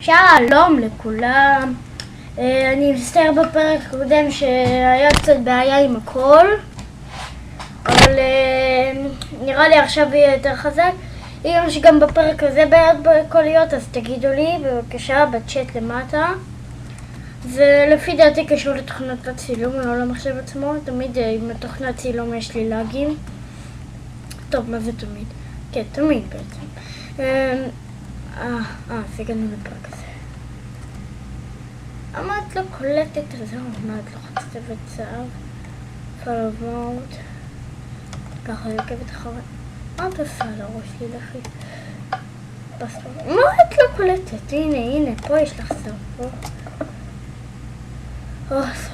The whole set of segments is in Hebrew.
שלום לכולם. אני מצטער בפרק הקודם שהיה קצת בעיה עם הקול, אבל נראה לי עכשיו יהיה יותר חזק. אם יש גם בפרק הזה בעיות בקוליות אז תגידו לי בבקשה בצ'אט למטה. זה לפי דעתי קשור לתוכנת הצילום, לא למחשב עצמו. תמיד עם התוכנת צילום יש לי לאגים. טוב, מה זה תמיד? כן, תמיד בעצם. אז הגענו לפרק הזה. למה את לא קולטת את זה? מה את לא חצת בצער? follow mode. ככה יוקבת אחרי. מה את עושה על הראש שלי לכי? מה את לא קולטת? הנה, פה יש לך סוף.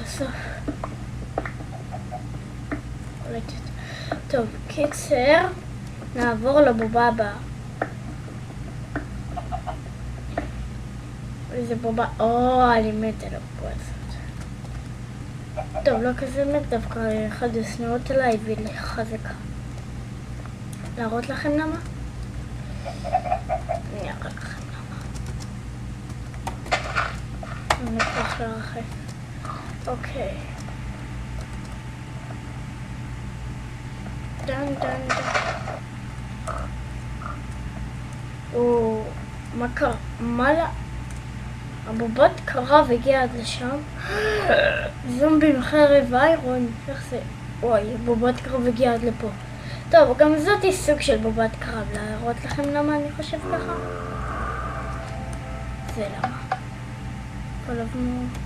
סוף. קולטת. טוב, קיצר. נעבור לבובה הבאה. איזה בובה, אני מת על הבובה הזאת. טוב, לא כזה מת, דווקא אחד השנאות עליי והיא חזקה. להראות לכם למה? אני אראה לכם למה. אני אקח לרחב. אוקיי. דן. מה קרה? מה לה? הבובת קרב הגיעה עד לשם. זומבים חרב איירון. איך זה? וואי, בובת קרב הגיעה עד לפה. טוב, גם זאת היא סוג של בובת קרב. להראות לכם למה אני חושב ככה? זה למה. כל הבנות.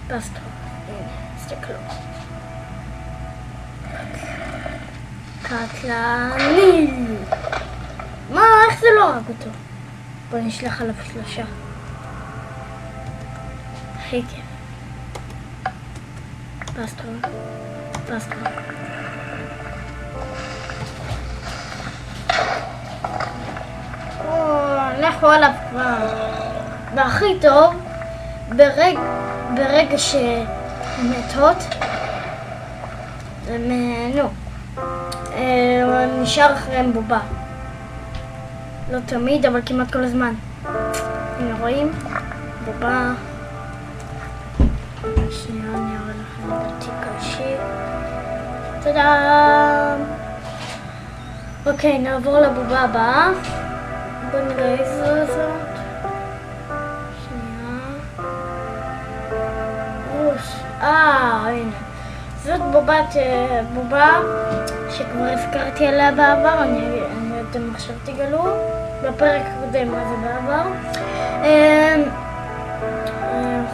פסטרו. הנה, הסתכלו. קטלני. מה? איך זה לא הרג אותו? בוא נשלח עליו 3. הכי כיף. פסטרו. לכו עליו כבר. והכי טוב, ברגע שמתות, נשאר אחריהם בובה. לא תמיד, אבל כמעט כל הזמן. הנה רואים? בובה. שנייה, אני אראה לכם בתיק האישי. תודה! אוקיי, נעבור לבובה הבאה. בואו נראה איזו זאת. שנייה. הנה. זאת בובה שכבר הזכרתי עליה בעבר, אני אתם עכשיו תגלו בפרק הקודם מה זה בעבר.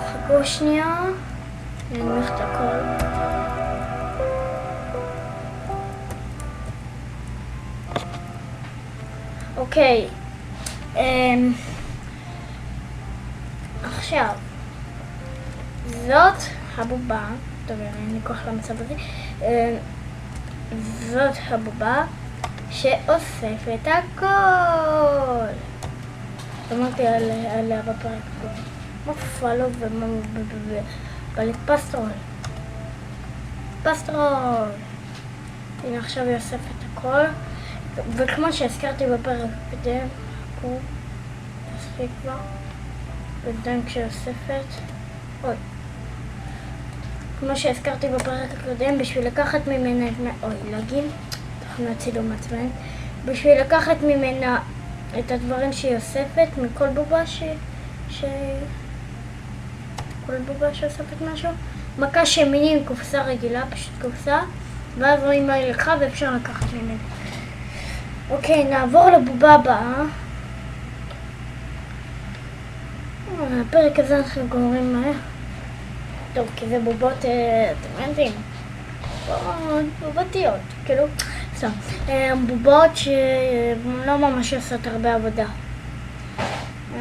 חכו שנייה, אני אנמיך את הכל. אוקיי, עכשיו זאת הבובה. טוב, אין לי כוח למצב הזה. זאת הבובה שאוספת הכל. אמרתי עליה בפרק פה. מופלו פסטרול. הנה עכשיו היא אוספת הכל. וכמו שהזכרתי בפרק הקודם, תספיק כבר. בינתיים כשהיא אוספת. כמו שהזכרתי בפרק הקודם, בשביל לקחת ממנה תוכנת צילום עצמאית, בשביל לקחת ממנה את הדברים שהיא אוספת מכל בובה כל בובה שאוספת משהו, מכה שמיני עם קופסה רגילה, פשוט קופסה, ואז רואים מה היא לקחה ואפשר לקחת ממנה. אוקיי, נעבור לבובה הבאה. הפרק הזה אנחנו גומרים מהר. טוב, כי זה בובות, אתם יודעים, בובתיות, כאילו, סתם, בובות שלא ממש עושות הרבה עבודה.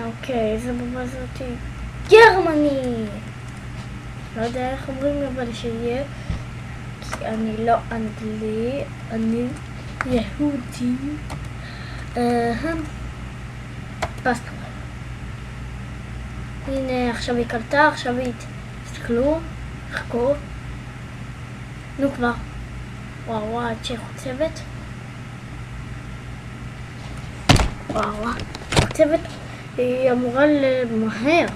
אוקיי, איזה בובה זאתי? גרמני! לא יודע איך אומרים אבל שיהיה, כי אני לא אנגלי, אני יהודי. פסטור. הנה, עכשיו היא קלטה, עכשיו היא... תסתכלו, חכו. נו כבר. וואו, עד שחוצבת. וואו, חוצבת היא אמורה למהר.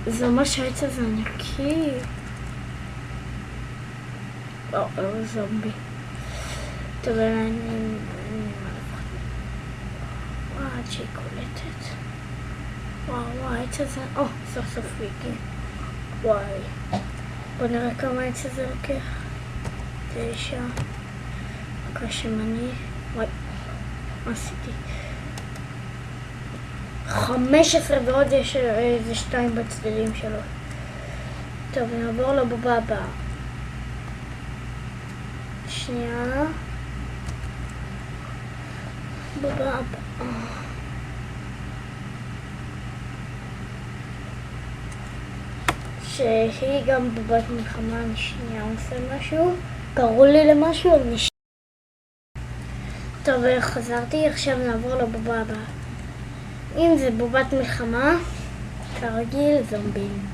זה ממש העץ הזה ענקי. וואו, זומבי. טוב, וואו, עד שהיא קולטת. וואו, העץ הזה... סוף סוף הוא הגיע. וואי. בוא נראה כמה העץ הזה לוקח. 9. מקרה שמני. וואי. מה עשיתי? 15 ועוד יש איזה 2 בצדדים שלו. טוב, נעבור לבובה הבאה. שנייה. בובה הבאה. שהיא גם בובת מלחמה. אני שנייה עושה משהו. קראו לי למשהו, אבל נשאר. טוב, חזרתי. עכשיו נעבור לבובה הבאה. אם זה בובת מלחמה, כרגיל זומבים.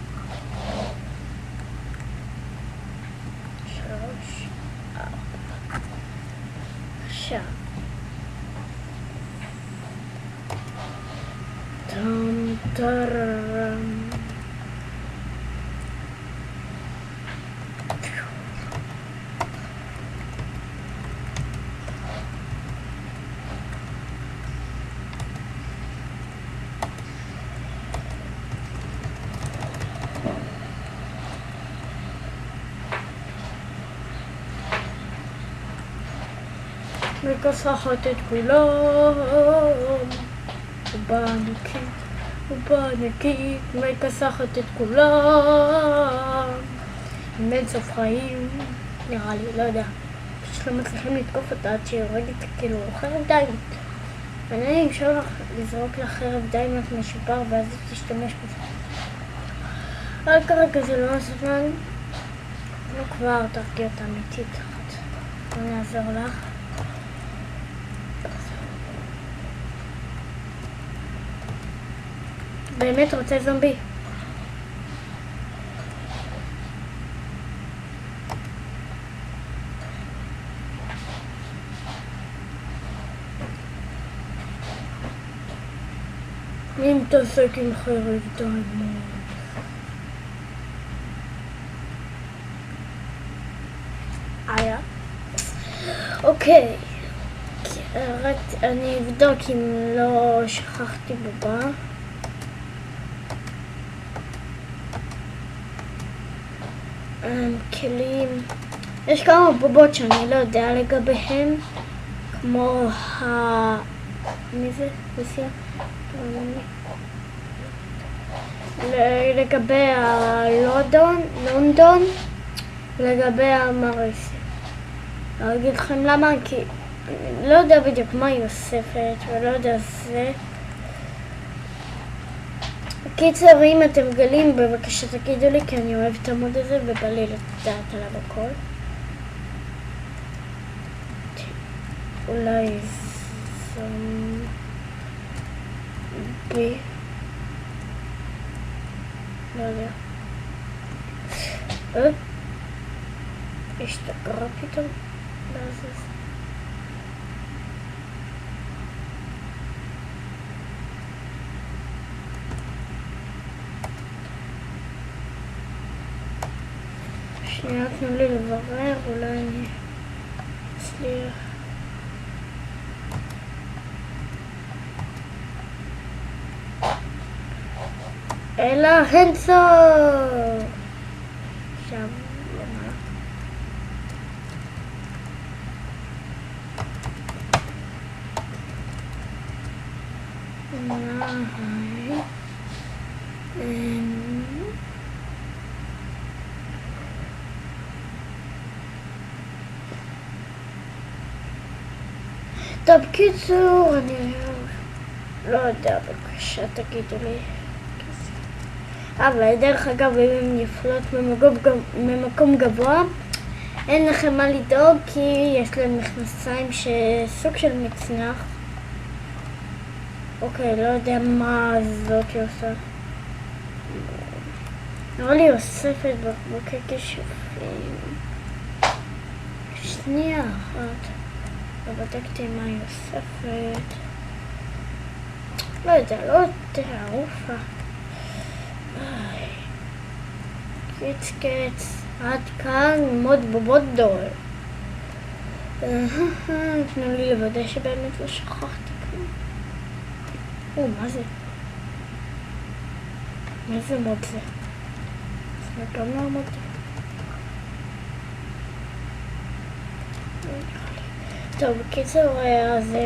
3, 4. עכשיו. טם טרם. מכסחת את כולם, בובה ענקית, מכסחת את כולם, עם אין סוף חיים, נראה לי, לא יודע, פשוט לא מצליחים לתקוף אותה עד שהיא הורגת כאילו חרב דיימות. אני אפשר לזרוק לה חרב דיימות משופר ואז היא תשתמש בזה. אבל כרגע זה לא הזמן, לא כבר תרגיע אותה אמיתית אחת. בוא נעזור לך. באמת רוצה זומבי. מי מתעסק עם חרב דיימות? אוקיי. רק אני אבדוק אם לא שכחתי בובה. כלים. יש כמה בובות שאני לא יודע לגביהם, כמו מי זה? רוסיה? לגבי לונדון, לגבי המרוסיה. אני אגיד לכם למה, כי אני לא יודע בדיוק מה היא אוספת, ולא יודע זה. בקיצר, אם אתם גלים, בבקשה תגידו לי, כי אני אוהב את המוד הזה ובא לי לדעת עליו הכל. אולי זומבי. לא יודע. השתגרה פתאום. לעזאזל. שנייה, תנו לי לברר, אולי אני אצליח. אלא הנסו! שם למעלה. טוב, בקיצור, אני לא יודע, בבקשה תגידו לי. אבל דרך אגב, אם הן נפלות ממקום גבוה, אין לכם מה לדאוג, כי יש להם מכנסיים שסוג של מצנח. אוקיי, לא יודע מה זאת היא עושה. נראה לי אוספת בקבוקי כישופים. שנייה אחת. ובדקתי מה היא אוספת. לא יודע, לא יודע, אופה. קץ, עד כאן מוד בובות דור. תנו לי לוודא שבאמת לא שכחתי כלום. מה זה? איזה מוד זה? זה גם לא מוד. טוב, בקיצור, אז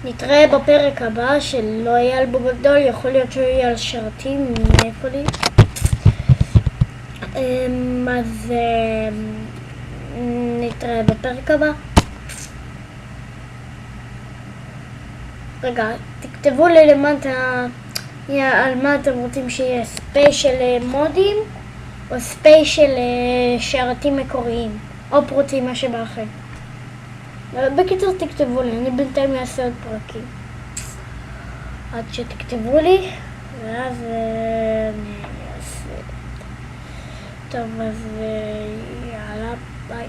נתראה בפרק הבא שלא יהיה על בובות דור, יכול להיות שהוא יהיה על שרתים, מאיפה לי. אז נתראה בפרק הבא. רגע, תכתבו לי למטה על מה אתם רוצים שיהיה, ספיישל מודים או ספיישל שרתים מקוריים או פרוצים, מה שבאחר. בקיצור תכתבו לי, אני בינתיים אעשה עוד פרקים עד שתכתבו לי ואז אני אעשה. טוב, אז יאללה, ביי.